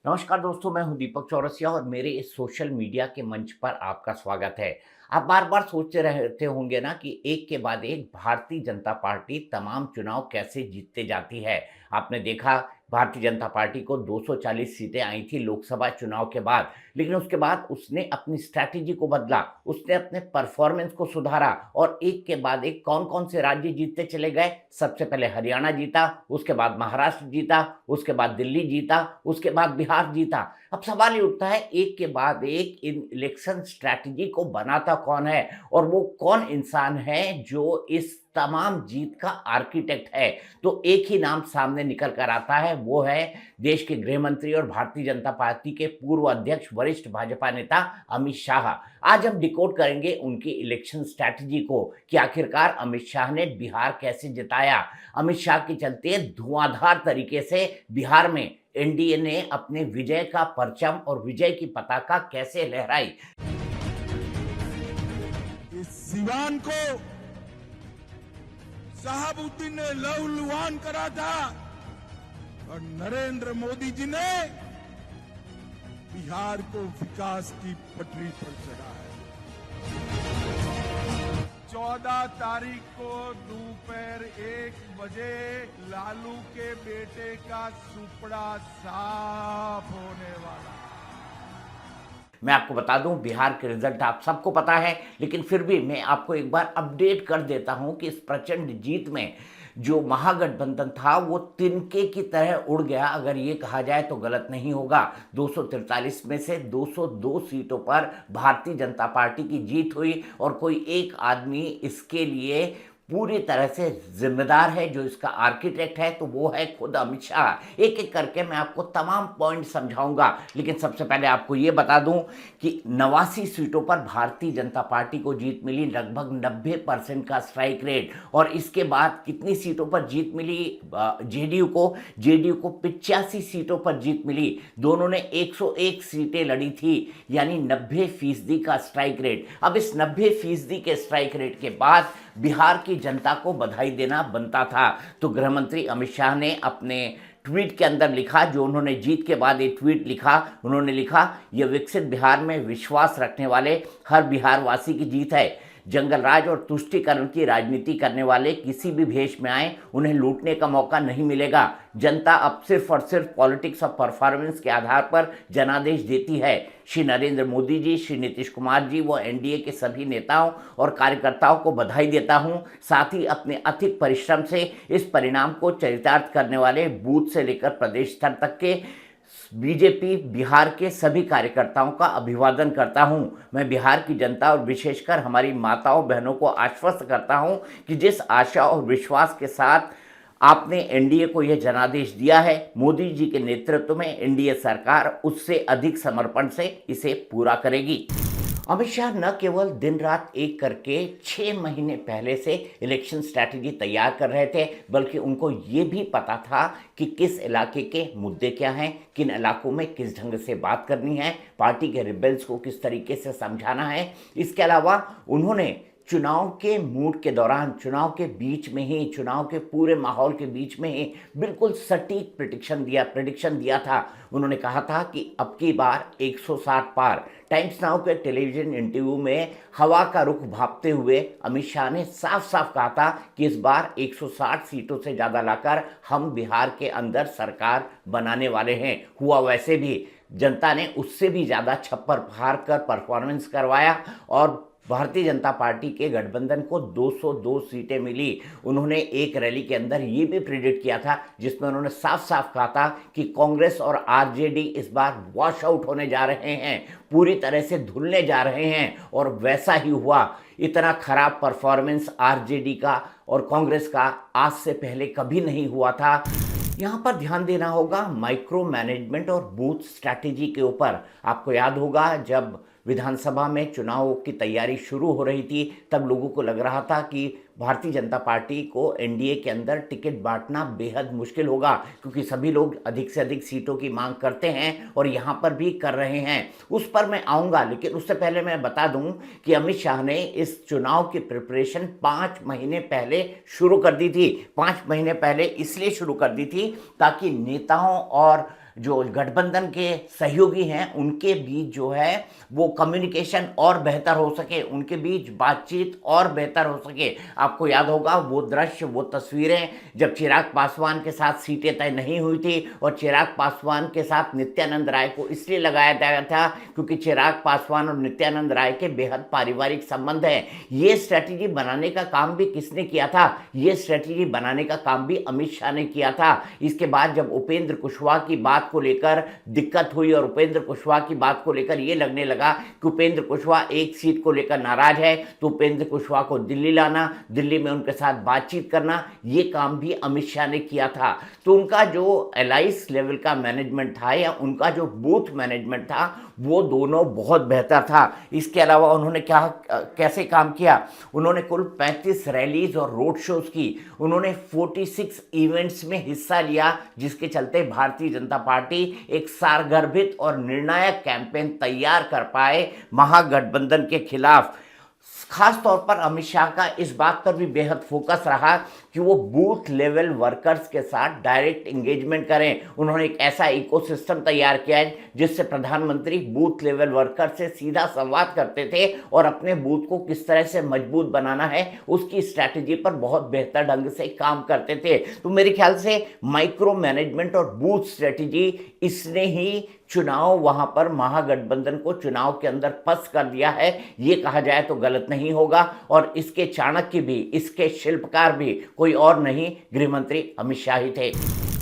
नमस्कार दोस्तों, मैं हूं दीपक चौरसिया और मेरे इस सोशल मीडिया के मंच पर आपका स्वागत है। आप बार-बार सोचते रहते होंगे ना कि एक के बाद एक भारतीय जनता पार्टी तमाम चुनाव कैसे जीतते जाती है। आपने देखा भारतीय जनता पार्टी को 240 सीटें आई थी लोकसभा चुनाव के बाद, लेकिन उसके बाद उसने अपनी स्ट्रैटेजी को बदला, उसने अपने परफॉर्मेंस को सुधारा और एक के बाद एक कौन-कौन से राज्य जीतते चले गए। सबसे पहले हरियाणा जीता, उसके बाद महाराष्ट्र जीता, उसके बाद दिल्ली जीता, उसके बाद बिहार जीता। अब सवाल ये उठता है एक के बाद एक इन इलेक्शन स्ट्रैटेजी को बनाता कौन है और वो कौन इंसान है जो इस तमाम जीत का आर्किटेक्ट है। तो एक ही नाम सामने निकल कर आता है, वो है देश के गृह मंत्री और भारतीय जनता पार्टी के पूर्व अध्यक्ष वरिष्ठ भाजपा नेता अमित शाह। आज हम डिकोड करेंगे उनकी इलेक्शन स्ट्रैटेजी को कि आखिरकार अमित शाह ने बिहार कैसे जिताया। अमित शाह के चलते धुआंधार तरीके से बिहार में एनडीए ने अपने विजय का परचम और विजय की पताका कैसे लहराई। इस सिवान को शहाबुद्दीन ने लहूलुहान करा था और नरेंद्र मोदी जी ने बिहार को विकास की पटरी पर चढ़ा है। 14 तारीख को दोपहर 1 बजे लालू के बेटे का सुपड़ा साफ होने वाला। मैं आपको बता दूं बिहार के रिजल्ट आप सबको पता है, लेकिन फिर भी मैं आपको एक बार अपडेट कर देता हूं कि इस प्रचंड जीत में जो महागठबंधन था वो तिनके की तरह उड़ गया, अगर ये कहा जाए तो गलत नहीं होगा। 243 में से 202 सीटों पर भारतीय जनता पार्टी की जीत हुई और कोई एक आदमी इसके लिए पूरी तरह से जिम्मेदार है, जो इसका आर्किटेक्ट है, तो वो है खुद अमित शाह। एक एक करके मैं आपको तमाम पॉइंट समझाऊंगा, लेकिन सबसे पहले आपको ये बता दूं कि 89 सीटों पर भारतीय जनता पार्टी को जीत मिली, लगभग 90% का स्ट्राइक रेट। और इसके बाद कितनी सीटों पर जीत मिली जेडीयू को 85 सीटों पर जीत मिली। दोनों ने 101 सीटें लड़ी थी, यानी 90% का स्ट्राइक रेट। अब इस 90% के स्ट्राइक रेट के बाद बिहार की जनता को बधाई देना बनता था। तो गृह मंत्री अमित शाह ने अपने ट्वीट के अंदर लिखा, जो उन्होंने जीत के बाद एक ट्वीट लिखा, उन्होंने लिखा, यह विकसित बिहार में विश्वास रखने वाले हर बिहार वासी की जीत है। जंगल राज और तुष्टीकरण की राजनीति करने वाले किसी भी भेष में आए, उन्हें लूटने का मौका नहीं मिलेगा। जनता अब सिर्फ और सिर्फ पॉलिटिक्स ऑफ परफॉर्मेंस के आधार पर जनादेश देती है। श्री नरेंद्र मोदी जी, श्री नीतीश कुमार जी व एनडीए के सभी नेताओं और कार्यकर्ताओं को बधाई देता हूं। साथ ही अपने अथिक परिश्रम से इस परिणाम को चरितार्थ करने वाले बूथ से लेकर प्रदेश स्तर तक के बीजेपी बिहार के सभी कार्यकर्ताओं का अभिवादन करता हूं। मैं बिहार की जनता और विशेषकर हमारी माताओं बहनों को आश्वस्त करता हूं कि जिस आशा और विश्वास के साथ आपने एनडीए को यह जनादेश दिया है, मोदी जी के नेतृत्व में एनडीए सरकार उससे अधिक समर्पण से इसे पूरा करेगी। अमित शाह न केवल दिन रात एक करके 6 महीने पहले से इलेक्शन स्ट्रैटेजी तैयार कर रहे थे, बल्कि उनको ये भी पता था कि किस इलाके के मुद्दे क्या हैं, किन इलाकों में किस ढंग से बात करनी है, पार्टी के रिबेल्स को किस तरीके से समझाना है। इसके अलावा उन्होंने चुनाव के मूड के दौरान, चुनाव के बीच में ही, चुनाव के पूरे माहौल के बीच में ही बिल्कुल सटीक प्रेडिक्शन दिया था। उन्होंने कहा था कि अब की बार 160 पार। टाइम्स नाउ के टेलीविजन इंटरव्यू में हवा का रुख भांपते हुए अमित शाह ने साफ साफ कहा था कि इस बार 160 सीटों से ज़्यादा लाकर हम बिहार के अंदर सरकार बनाने वाले हैं। हुआ वैसे भी, जनता ने उससे भी ज़्यादा छप्पर फाड़ कर परफॉर्मेंस करवाया और भारतीय जनता पार्टी के गठबंधन को 202 सीटें मिली। उन्होंने एक रैली के अंदर ये भी प्रेडिक्ट किया था, जिसमें उन्होंने साफ साफ कहा था कि कांग्रेस और आरजेडी इस बार वॉश आउट होने जा रहे हैं, पूरी तरह से धुलने जा रहे हैं। और वैसा ही हुआ। इतना खराब परफॉर्मेंस आरजेडी का और कांग्रेस का आज से पहले कभी नहीं हुआ था। यहाँ पर ध्यान देना होगा माइक्रो मैनेजमेंट और बूथ स्ट्रैटेजी के ऊपर। आपको याद होगा जब विधानसभा में चुनाव की तैयारी शुरू हो रही थी, तब लोगों को लग रहा था कि भारतीय जनता पार्टी को एनडीए के अंदर टिकट बांटना बेहद मुश्किल होगा, क्योंकि सभी लोग अधिक से अधिक सीटों की मांग करते हैं और यहाँ पर भी कर रहे हैं। उस पर मैं आऊँगा, लेकिन उससे पहले मैं बता दूँ कि अमित शाह ने इस चुनाव की प्रिपरेशन 5 महीने पहले शुरू कर दी थी। 5 महीने पहले इसलिए शुरू कर दी थी ताकि नेताओं और जो गठबंधन के सहयोगी हैं उनके बीच जो है वो कम्युनिकेशन और बेहतर हो सके, उनके बीच बातचीत और बेहतर हो सके। आपको याद होगा वो दृश्य, वो तस्वीरें जब चिराग पासवान के साथ सीटें तय नहीं हुई थी और चिराग पासवान के साथ नित्यानंद राय को इसलिए लगाया गया था क्योंकि चिराग पासवान और नित्यानंद राय के बेहद पारिवारिक संबंध हैं। ये स्ट्रैटेजी बनाने का काम भी किसने किया था? ये स्ट्रैटेजी बनाने का काम भी अमित शाह ने किया था। इसके बाद जब उपेंद्र कुशवाहा की बात को लेकर दिक्कत हुई और उपेंद्र कुशवाहा की बात को लेकर ये लगने लगा कि उपेंद्र कुशवाहा एक सीट को लेकर नाराज है, तो उपेंद्र कुशवाहा को दिल्ली लाना, दिल्ली में उनके साथ बातचीत करना, ये काम भी अमित शाह ने किया था। तो उनका जो एलाइस लेवल का मैनेजमेंट था या उनका जो बूथ मैनेजमेंट था वो दोनों बहुत बेहतर था। इसके अलावा उन्होंने कैसे काम किया? उन्होंने कुल 35 रैलीज और रोड शोज की, उन्होंने 46 इवेंट्स में हिस्सा लिया, जिसके चलते भारतीय जनता पार्टी एक सारगर्भित और निर्णायक कैंपेन तैयार कर पाए महागठबंधन के खिलाफ। खास तौर पर अमित शाह का इस बात पर भी बेहद फोकस रहा कि वो बूथ लेवल वर्कर्स के साथ डायरेक्ट एंगेजमेंट करें। उन्होंने एक ऐसा इकोसिस्टम तैयार किया है जिससे प्रधानमंत्री बूथ लेवल वर्कर से सीधा संवाद करते थे और अपने बूथ को किस तरह से मजबूत बनाना है उसकी स्ट्रैटेजी पर बहुत बेहतर ढंग से काम करते थे। तो मेरे ख्याल से माइक्रो मैनेजमेंट और बूथ स्ट्रैटेजी, इसने ही चुनाव वहां पर महागठबंधन को चुनाव के अंदर फंस कर दिया है, ये कहा जाए तो गलत नहीं होगा। और इसके चाणक्य भी, इसके शिल्पकार भी कोई और नहीं, गृहमंत्री अमित शाह ही थे।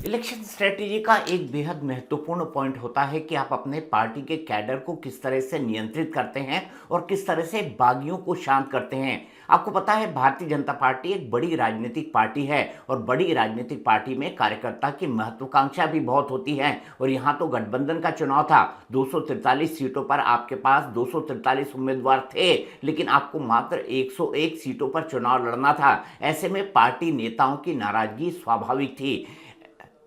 इलेक्शन स्ट्रेटेजी का एक बेहद महत्वपूर्ण पॉइंट होता है कि आप अपने पार्टी के कैडर को किस तरह से नियंत्रित करते हैं और किस तरह से बागियों को शांत करते हैं। आपको पता है भारतीय जनता पार्टी एक बड़ी राजनीतिक पार्टी है और बड़ी राजनीतिक पार्टी में कार्यकर्ता की महत्वाकांक्षा भी बहुत होती है। और यहाँ तो गठबंधन का चुनाव था, 243 सीटों पर आपके पास 243 उम्मीदवार थे, लेकिन आपको मात्र 101 सीटों पर चुनाव लड़ना था। ऐसे में पार्टी नेताओं की नाराजगी स्वाभाविक थी।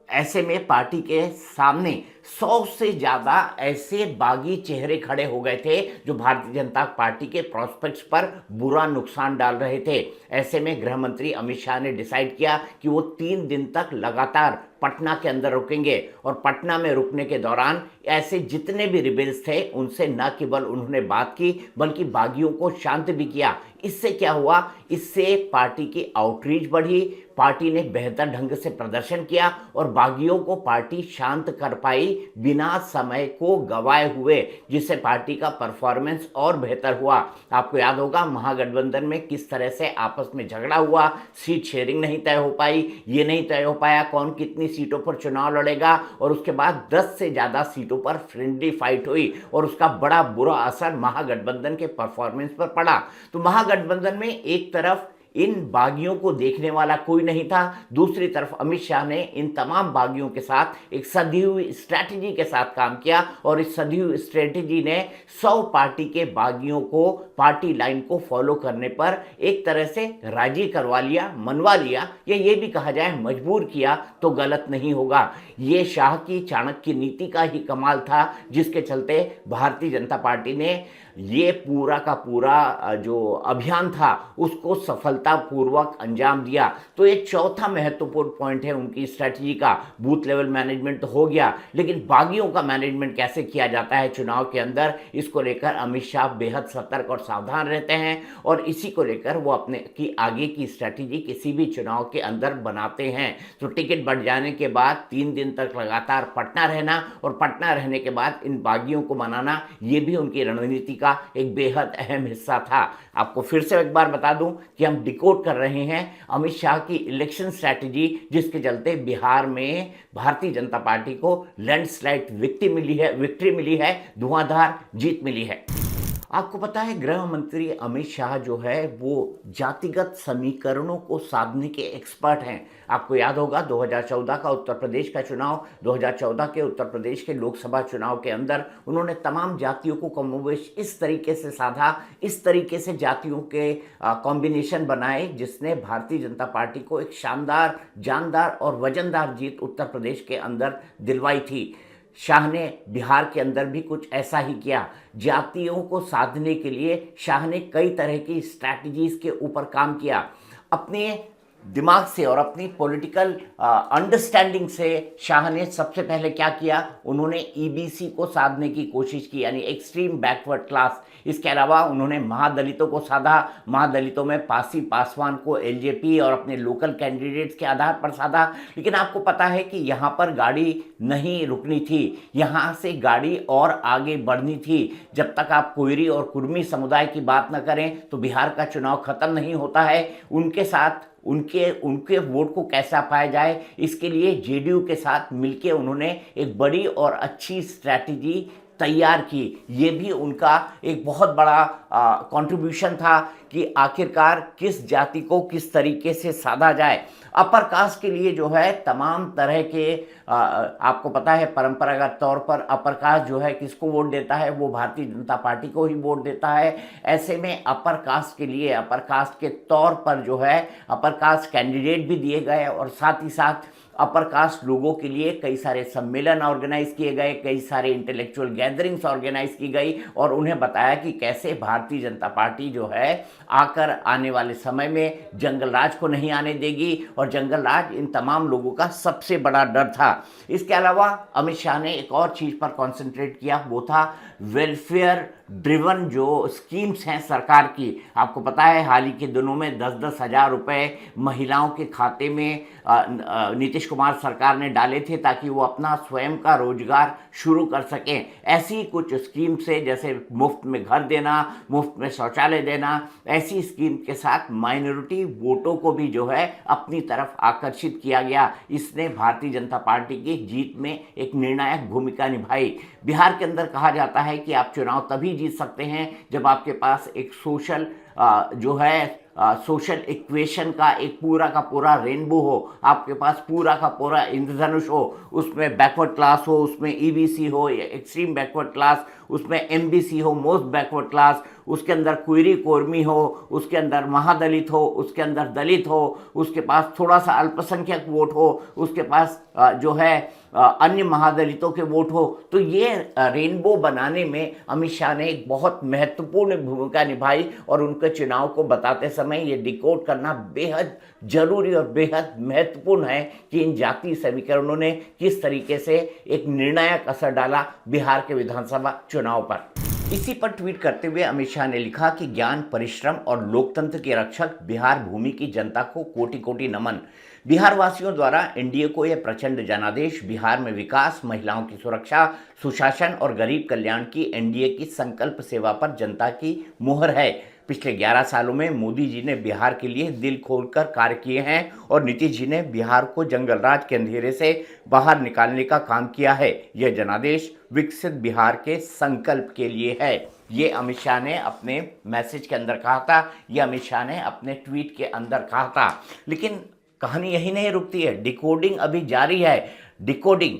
ऐसे में पार्टी के सामने 100 से ज़्यादा ऐसे बागी चेहरे खड़े हो गए थे जो भारतीय जनता पार्टी के प्रॉस्पेक्ट्स पर बुरा नुकसान डाल रहे थे। ऐसे में गृह मंत्री अमित शाह ने डिसाइड किया कि वो 3 दिन तक लगातार पटना के अंदर रुकेंगे और पटना में रुकने के दौरान ऐसे जितने भी रिबेल्स थे उनसे न केवल उन्होंने बात की बल्कि बागियों को शांत भी किया। इससे क्या हुआ? इससे पार्टी की आउटरीच बढ़ी, पार्टी ने बेहतर ढंग से प्रदर्शन किया और बागियों को पार्टी शांत कर पाई बिना समय को गवाए हुए, जिससे पार्टी का परफॉर्मेंस और बेहतर हुआ। आपको याद होगा महागठबंधन में किस तरह से आपस में झगड़ा हुआ, सीट शेयरिंग नहीं तय हो पाई, ये नहीं तय हो पाया कौन कितनी सीटों पर चुनाव लड़ेगा, और उसके बाद 10 से ज़्यादा सीटों पर फ्रेंडली फाइट हुई और उसका बड़ा बुरा असर महागठबंधन के परफॉर्मेंस पर पड़ा। तो महागठबंधन में एक तरफ इन बागियों को देखने वाला कोई नहीं था, दूसरी तरफ अमित शाह ने इन तमाम बागियों के साथ एक सधी हुई स्ट्रैटेजी के साथ काम किया और इस सधी हुई स्ट्रैटेजी ने 100 पार्टी के बागियों को पार्टी लाइन को फॉलो करने पर एक तरह से राजी करवा लिया, मनवा लिया, या ये भी कहा जाए मजबूर किया तो गलत नहीं होगा। ये शाह की चाणक्य नीति का ही कमाल था जिसके चलते भारतीय जनता पार्टी ने ये पूरा का पूरा जो अभियान था उसको सफलतापूर्वक अंजाम दिया। तो एक चौथा महत्वपूर्ण पॉइंट है उनकी स्ट्रैटेजी का, बूथ लेवल मैनेजमेंट तो हो गया, लेकिन बागियों का मैनेजमेंट कैसे किया जाता है चुनाव के अंदर, इसको लेकर अमित शाह बेहद सतर्क और सावधान रहते हैं और इसी को लेकर वो अपने की आगे की स्ट्रैटेजी किसी भी चुनाव के अंदर बनाते हैं। तो टिकट बढ़ जाने के बाद 3 दिन तक लगातार पटना रहना और पटना रहने के बाद इन बागियों को मनाना, ये भी उनकी रणनीति का एक बेहद अहम हिस्सा था। आपको फिर से एक बार बता दूं कि हम डिकोड कर रहे हैं अमित शाह की इलेक्शन स्ट्रैटेजी, जिसके चलते बिहार में भारतीय जनता पार्टी को लैंडस्लाइड विक्ट्री मिली है, धुआंधार जीत मिली है। आपको पता है गृह मंत्री अमित शाह जो है वो जातिगत समीकरणों को साधने के एक्सपर्ट हैं। आपको याद होगा 2014 का उत्तर प्रदेश का चुनाव, 2014 के उत्तर प्रदेश के लोकसभा चुनाव के अंदर उन्होंने तमाम जातियों को कमोबेश इस तरीके से साधा, इस तरीके से जातियों के कॉम्बिनेशन बनाए जिसने भारतीय जनता पार्टी को एक शानदार, जानदार और वजनदार जीत उत्तर प्रदेश के अंदर दिलवाई थी। शाह ने बिहार के अंदर भी कुछ ऐसा ही किया। जातियों को साधने के लिए शाह ने कई तरह की स्ट्रैटेजीज के ऊपर काम किया। अपने दिमाग से और अपनी पॉलिटिकल अंडरस्टैंडिंग से शाह ने सबसे पहले क्या किया, उन्होंने ईबीसी को साधने की कोशिश की, यानी एक्सट्रीम बैकवर्ड क्लास। इसके अलावा उन्होंने महादलितों को साधा, महादलितों में पासी पासवान को एलजेपी और अपने लोकल कैंडिडेट्स के आधार पर साधा। लेकिन आपको पता है कि यहाँ पर गाड़ी नहीं रुकनी थी, यहाँ से गाड़ी और आगे बढ़नी थी। जब तक आप कोयरी और कुर्मी समुदाय की बात न करें तो बिहार का चुनाव खत्म नहीं होता है। उनके साथ उनके वोट को कैसा पाया जाए, इसके लिए जेडीयू के साथ मिलकर उन्होंने एक बड़ी और अच्छी स्ट्रैटेजी तैयार की। ये भी उनका एक बहुत बड़ा कंट्रीब्यूशन था कि आखिरकार किस जाति को किस तरीके से साधा जाए। अपर कास्ट के लिए जो है तमाम तरह के आपको पता है परंपरागत तौर पर अपर कास्ट जो है किसको वोट देता है, वो भारतीय जनता पार्टी को ही वोट देता है। ऐसे में अपर कास्ट के लिए अपर कास्ट के तौर पर जो है अपर कास्ट कैंडिडेट भी दिए गए और साथ ही साथ अपर कास्ट लोगों के लिए कई सारे सम्मेलन ऑर्गेनाइज किए गए, कई सारे इंटेलेक्चुअल गैदरिंग्स ऑर्गेनाइज की गई और उन्हें बताया कि कैसे भारतीय जनता पार्टी जो है आकर आने वाले समय में जंगल राज को नहीं आने देगी और जंगल राज इन तमाम लोगों का सबसे बड़ा डर था। इसके अलावा अमित शाह ने एक और चीज़ पर कॉन्सेंट्रेट किया, वो था वेलफेयर ड्रिवन जो स्कीम्स हैं सरकार की। आपको पता है हाल ही के दिनों में 10-10 हज़ार रुपये महिलाओं के खाते में नीतीश कुमार सरकार ने डाले थे ताकि वो अपना स्वयं का रोजगार शुरू कर सकें। ऐसी कुछ स्कीम से, जैसे मुफ्त में घर देना, मुफ्त में शौचालय देना, ऐसी स्कीम के साथ माइनॉरिटी वोटों को भी जो है अपनी तरफ आकर्षित किया गया। इसने भारतीय जनता पार्टी की जीत में एक निर्णायक भूमिका निभाई। बिहार के अंदर कहा जाता है कि आप चुनाव तभी जीत सकते हैं जब आपके पास एक सोशल जो है सोशल इक्वेशन का एक पूरा का पूरा रेनबो हो, आपके पास पूरा का पूरा इंद्रधनुष हो, उसमें बैकवर्ड क्लास हो, उसमें ईबीसी हो, एक्सट्रीम बैकवर्ड क्लास, उसमें एमबीसी हो, मोस्ट बैकवर्ड क्लास, उसके अंदर कुइरी कोर्मी हो, उसके अंदर महादलित हो, उसके अंदर दलित हो, उसके पास थोड़ा सा अल्पसंख्यक वोट हो, उसके पास जो है अन्य महादलितों के वोट हो। तो ये रेनबो बनाने में अमित शाह ने एक बहुत महत्वपूर्ण भूमिका निभाई और उनके चुनाव को बताते समय ये डिकोड करना बेहद जरूरी और बेहद महत्वपूर्ण है कि इन जातीय समीकरणों ने किस तरीके से एक निर्णायक असर डाला बिहार के विधानसभा चुनाव पर। इसी पर ट्वीट करते हुए अमित शाह ने लिखा कि ज्ञान, परिश्रम और लोकतंत्र के रक्षक बिहार भूमि की जनता को कोटि कोटि नमन। बिहार वासियों द्वारा एनडीए को यह प्रचंड जनादेश बिहार में विकास, महिलाओं की सुरक्षा, सुशासन और गरीब कल्याण की एनडीए की संकल्प सेवा पर जनता की मुहर है। पिछले 11 सालों में मोदी जी ने बिहार के लिए दिल खोलकर कार्य किए हैं और नीतीश जी ने बिहार को जंगल राज के अंधेरे से बाहर निकालने का काम किया है। यह जनादेश विकसित बिहार के संकल्प के लिए है। ये अमित शाह ने अपने मैसेज के अंदर कहा था, ये अमित शाह ने अपने ट्वीट के अंदर कहा था। लेकिन कहानी यही नहीं रुकती है, डिकोडिंग अभी जारी है। डिकोडिंग,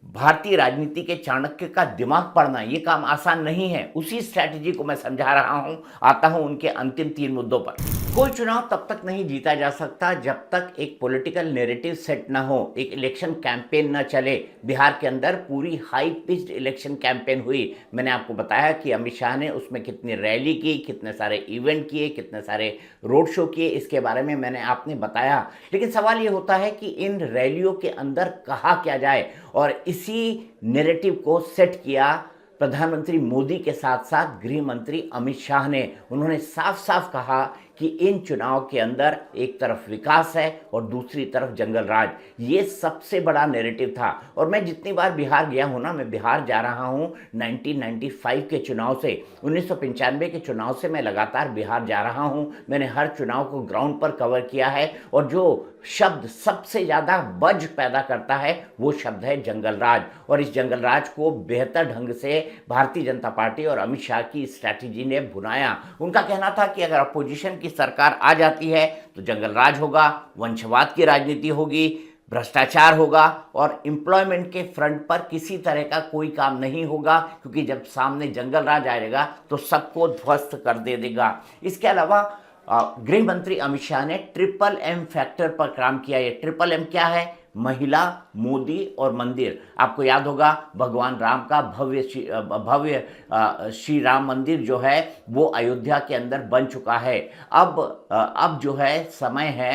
भारतीय राजनीति के चाणक्य का दिमाग पढ़ना ये काम आसान नहीं है। उसी स्ट्रैटेजी को मैं समझा रहा हूं। आता हूं उनके अंतिम 3 मुद्दों पर। कोई चुनाव तब तक नहीं जीता जा सकता जब तक एक पॉलिटिकल नैरेटिव सेट ना हो, एक इलेक्शन कैंपेन ना चले। बिहार के अंदर पूरी हाई पिच्ड इलेक्शन कैंपेन हुई। मैंने आपको बताया कि अमित शाह ने उसमें कितनी रैली की, कितने सारे इवेंट किए, कितने सारे रोड शो किए, इसके बारे में मैंने आपने बताया। लेकिन सवाल ये होता है कि इन रैलियों के अंदर कहा क्या जाए, और इसी नैरेटिव को सेट किया प्रधानमंत्री मोदी के साथ साथ गृह मंत्री अमित शाह ने। उन्होंने साफ साफ कहा कि इन चुनाव के अंदर एक तरफ विकास है और दूसरी तरफ जंगल राज। ये सबसे बड़ा नैरेटिव था। और मैं जितनी बार बिहार गया हूँ ना, मैं बिहार जा रहा हूँ 1995 के चुनाव से, 1995 के चुनाव से मैं लगातार बिहार जा रहा हूँ। मैंने हर चुनाव को ग्राउंड पर कवर किया है और जो शब्द सबसे ज़्यादा बज पैदा करता है वो शब्द है जंगल राज। और इस जंगल राज को बेहतर ढंग से भारतीय जनता पार्टी और अमित शाह की स्ट्रैटेजी ने बुनाया। उनका कहना था कि अगर अपोजिशन की सरकार आ जाती है तो जंगल राज होगा, वंशवाद की राजनीति होगी, भ्रष्टाचार होगा और एम्प्लॉयमेंट के फ्रंट पर किसी तरह का कोई काम नहीं होगा, क्योंकि जब सामने जंगल राज आएगा तो सबको ध्वस्त कर दे देगा। इसके अलावा गृह मंत्री अमित शाह ने ट्रिपल एम फैक्टर पर काम किया। ये ट्रिपल एम क्या है? महिला, मोदी और मंदिर। आपको याद होगा भगवान राम का भव्य श्री राम मंदिर जो है वो अयोध्या के अंदर बन चुका है। अब जो है समय है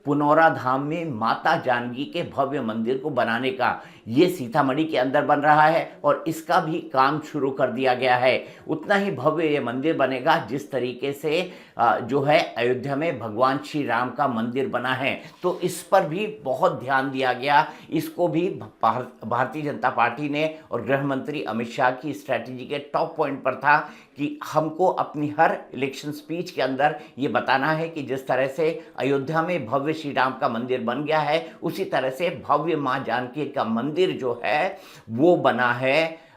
पुनौरा धाम में माता जानकी के भव्य मंदिर को बनाने का, ये सीतामढ़ी के अंदर बन रहा है और इसका भी काम शुरू कर दिया गया है। उतना ही भव्य ये मंदिर बनेगा जिस तरीके से जो है अयोध्या में भगवान श्री राम का मंदिर बना है। तो इस पर भी बहुत ध्यान दिया गया। इसको भी भारतीय जनता पार्टी ने और गृह मंत्री अमित शाह की स्ट्रैटेजी के टॉप पॉइंट पर था कि हमको अपनी हर इलेक्शन स्पीच के अंदर ये बताना है कि जिस तरह से अयोध्या में भव्य श्री राम का मंदिर बन गया है, उसी तरह से भव्य मां जानकी का मंदिर जो है वो बना है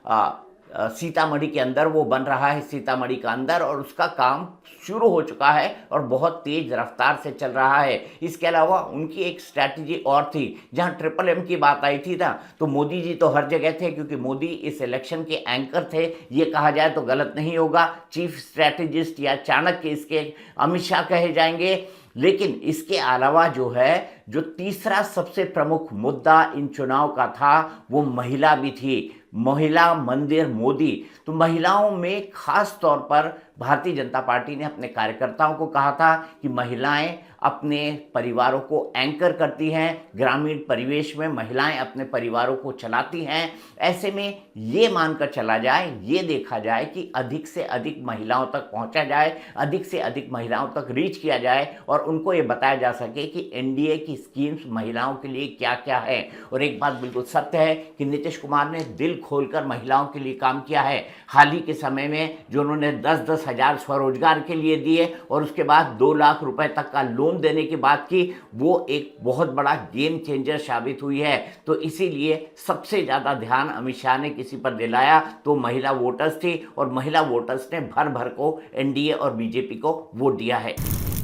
सीतामढ़ी के अंदर, वो बन रहा है सीतामढ़ी का अंदर और उसका काम शुरू हो चुका है और बहुत तेज रफ्तार से चल रहा है। इसके अलावा उनकी एक स्ट्रैटेजी और थी, जहां ट्रिपल एम की बात आई थी ना, तो मोदी जी तो हर जगह थे क्योंकि मोदी इस इलेक्शन के एंकर थे, ये कहा जाए तो गलत नहीं होगा। चीफ स्ट्रैटेजिस्ट या चाणक्य इसके अमित शाह कहे जाएंगे। लेकिन इसके अलावा जो है, जो तीसरा सबसे प्रमुख मुद्दा इन चुनाव का था वो महिला भी थी, महिला मंदिर मोदी। तो महिलाओं में खास तौर पर भारतीय जनता पार्टी ने अपने कार्यकर्ताओं को कहा था कि महिलाएं अपने परिवारों को एंकर करती हैं, ग्रामीण परिवेश में महिलाएं अपने परिवारों को चलाती हैं। ऐसे में ये मानकर चला जाए, ये देखा जाए कि अधिक से अधिक महिलाओं तक पहुंचा जाए, अधिक से अधिक महिलाओं तक रीच किया जाए और उनको ये बताया जा सके कि एनडीए की स्कीम्स महिलाओं के लिए क्या क्या है। और एक बात बिल्कुल सत्य है कि नीतीश कुमार ने दिल खोलकर महिलाओं के लिए काम किया है। हाल ही के समय में जो उन्होंने 10-10 हज़ार स्वरोजगार के लिए दिए और उसके बाद 2 लाख रुपए तक का लोन देने की बात की, वो एक बहुत बड़ा गेम चेंजर साबित हुई है। तो इसीलिए सबसे ज़्यादा ध्यान अमित शाह ने किसी पर दिलाया तो महिला वोटर्स थी और महिला वोटर्स ने भर भर को एनडीए और बीजेपी को वोट दिया है।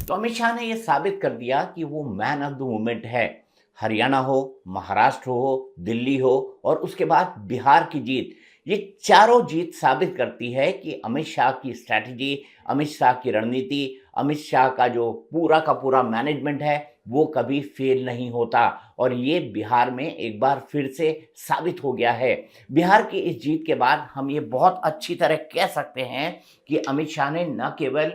तो अमित शाह ने यह साबित कर दिया कि वो मैन ऑफ द मूवमेंट है। हरियाणा हो, महाराष्ट्र हो, दिल्ली हो और उसके बाद बिहार की जीत, ये चारों जीत साबित करती है कि अमित शाह की स्ट्रैटेजी, अमित शाह की रणनीति, अमित शाह का जो पूरा का पूरा मैनेजमेंट है वो कभी फेल नहीं होता। और ये बिहार में एक बार फिर से साबित हो गया है। बिहार की इस जीत के बाद हम ये बहुत अच्छी तरह कह सकते हैं कि अमित शाह ने न केवल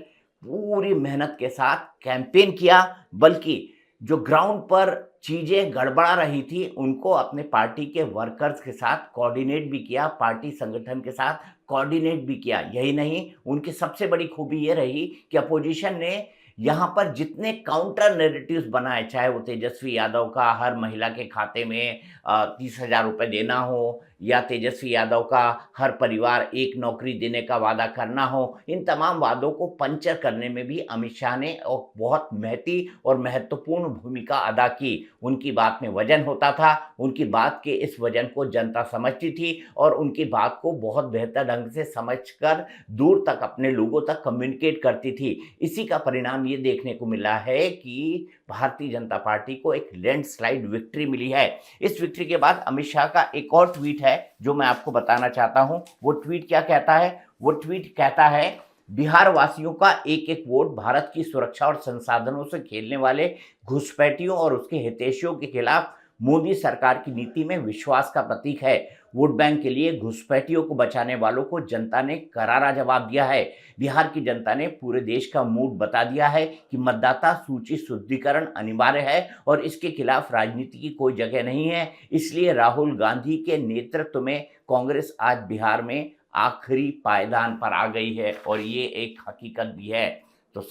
पूरी मेहनत के साथ कैंपेन किया, बल्कि जो ग्राउंड पर चीजें गड़बड़ा रही थी उनको अपने पार्टी के वर्कर्स के साथ कोऑर्डिनेट भी किया, पार्टी संगठन के साथ कोऑर्डिनेट भी किया। यही नहीं, उनकी सबसे बड़ी खूबी ये रही कि अपोजिशन ने यहाँ पर जितने काउंटर नैरेटिव्स बनाए, चाहे वो तेजस्वी यादव का हर महिला के खाते में 30,000 रुपये देना हो या तेजस्वी यादव का हर परिवार एक नौकरी देने का वादा करना हो, इन तमाम वादों को पंचर करने में भी अमित शाह ने बहुत महती और महत्वपूर्ण भूमिका अदा की। उनकी बात में वजन होता था, उनकी बात के इस वजन को जनता समझती थी और उनकी बात को बहुत बेहतर ढंग से समझकर दूर तक अपने लोगों तक कम्युनिकेट करती थी। इसी का परिणाम ये देखने को मिला है कि भारतीय जनता पार्टी को एक लैंडस्लाइड विक्ट्री मिली है। इस विक्ट्री के बाद अमित शाह का एक और ट्वीट है जो मैं आपको बताना चाहता हूं। वो ट्वीट क्या कहता है? वो ट्वीट कहता है, बिहार वासियों का एक एक वोट भारत की सुरक्षा और संसाधनों से खेलने वाले घुसपैठियों और उसके हितैषियों के खिलाफ मोदी सरकार की नीति में विश्वास का प्रतीक है। वोट बैंक के लिए घुसपैठियों को बचाने वालों को जनता ने करारा जवाब दिया है। बिहार की जनता ने पूरे देश का मूड बता दिया है कि मतदाता सूची शुद्धिकरण अनिवार्य है और इसके खिलाफ राजनीति की कोई जगह नहीं है। इसलिए राहुल गांधी के नेतृत्व में कांग्रेस आज बिहार में आखिरी पायदान पर आ गई है और ये एक हकीकत भी है। तो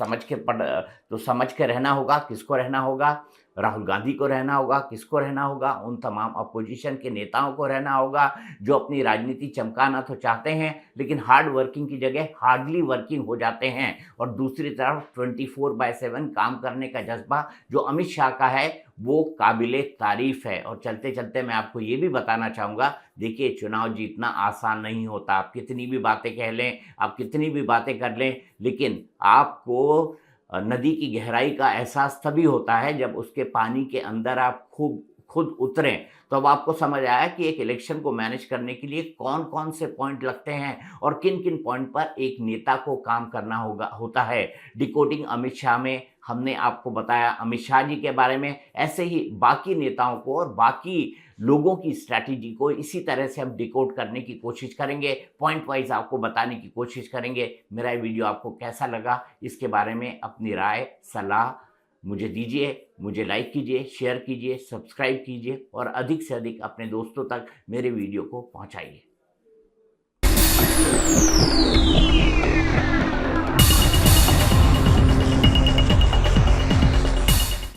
समझ के रहना होगा। किसको रहना होगा? राहुल गांधी को रहना होगा। किसको रहना होगा? उन तमाम अपोजिशन के नेताओं को रहना होगा जो अपनी राजनीति चमकाना तो चाहते हैं लेकिन हार्ड वर्किंग की जगह हार्डली वर्किंग हो जाते हैं। और दूसरी तरफ 24/7 काम करने का जज्बा जो अमित शाह का है वो काबिले तारीफ है। और चलते चलते मैं आपको ये भी बताना चाहूँगा, देखिए चुनाव जीतना आसान नहीं होता। आप कितनी भी बातें कह लें, आप कितनी भी बातें कर लें, लेकिन आपको नदी की गहराई का एहसास तभी होता है जब उसके पानी के अंदर आप खुद उतरें। तो अब आपको समझ आया कि एक इलेक्शन को मैनेज करने के लिए कौन कौन से पॉइंट लगते हैं और किन किन पॉइंट पर एक नेता को काम करना होता है। डिकोडिंग अमित शाह में हमने आपको बताया अमित शाह जी के बारे में, ऐसे ही बाकी नेताओं को और बाकी लोगों की स्ट्रैटेजी को इसी तरह से हम डिकोड करने की कोशिश करेंगे, पॉइंट वाइज आपको बताने की कोशिश करेंगे। मेरा ये वीडियो आपको कैसा लगा इसके बारे में अपनी राय, सलाह मुझे दीजिए, मुझे लाइक कीजिए, शेयर कीजिए, सब्सक्राइब कीजिए और अधिक से अधिक अपने दोस्तों तक मेरे वीडियो को पहुंचाइए।